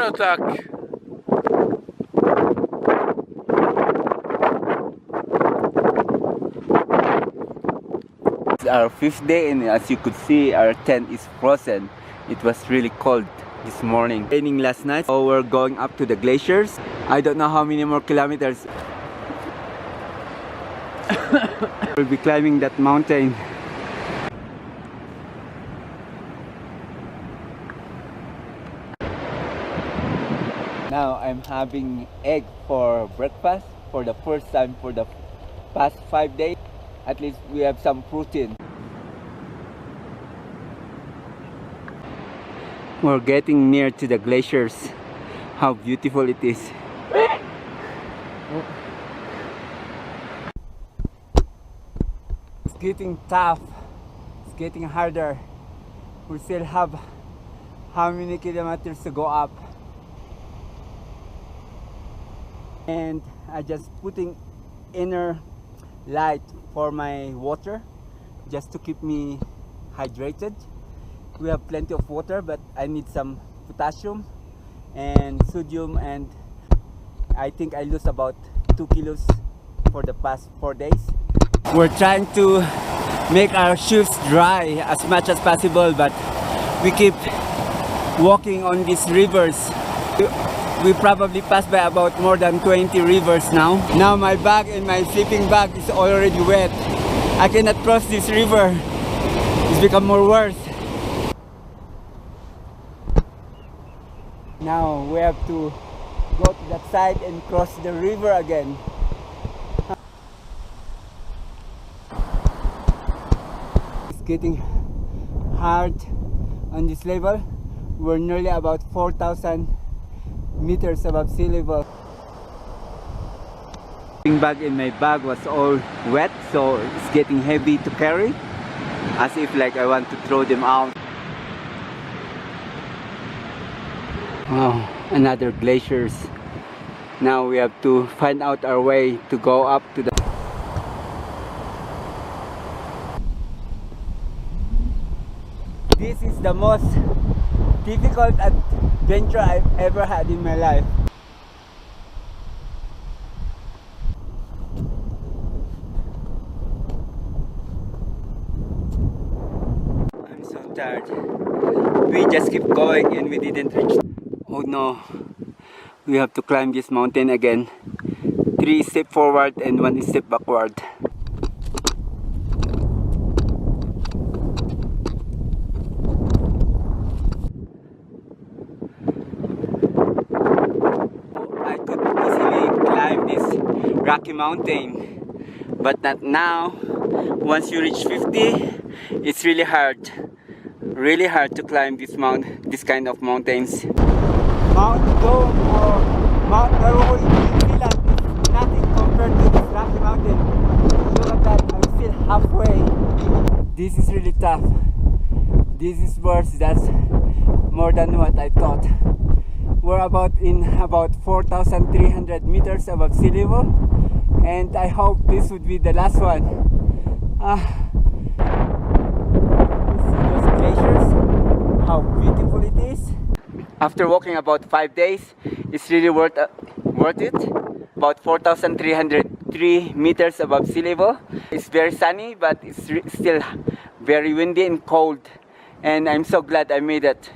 attack. It's our fifth day, and as you could see, our tent is frozen. It was really cold this morning. Raining last night, so we're going up to the glaciers. I don't know how many more kilometers. We'll be climbing that mountain. Now I'm having egg for breakfast for the first time for the past 5 days. At least we have some protein. We're getting near to the glaciers. How beautiful it is. It's getting tough. It's getting harder. We still have how many kilometers to go up. And I just putting inner light for my water just to keep me hydrated. We have plenty of water, but I need some potassium and sodium, and I think I lose about 2 kilos for the past 4 days. We're trying to make our shoes dry as much as possible, but we keep walking on these rivers. We probably passed by about more than 20 rivers now. Now my bag and my sleeping bag is already wet. I cannot cross this river. It's become more worse. Now we have to go to that side and cross the river again. It's getting hard on this level. We're nearly about 4,000 meters above sea level. The bag in my bag was all wet, so it's getting heavy to carry, as if like I want to throw them out. Oh, another glaciers. Now we have to find out our way to go up to the... This is the most difficult adventure I've ever had in my life. I'm so tired. We just keep going and we didn't reach. Oh no, we have to climb this mountain again. 3 steps forward and 1 step backward. Rocky Mountain, but not now. Once you reach 50, it's really hard to climb this kind of mountains. Mount Dome or Mount Meru in New Zealand is nothing compared to this Rocky Mountain. Look at that, I'm still halfway. This is really tough. This is worse. That's more than what I thought. We're about 4,300 meters above sea level, and I hope this would be the last one. You see those glaciers? How beautiful it is. After walking about 5 days, it's really worth it. About 4,303 meters above sea level. It's very sunny, but it's still very windy and cold. And I'm so glad I made it.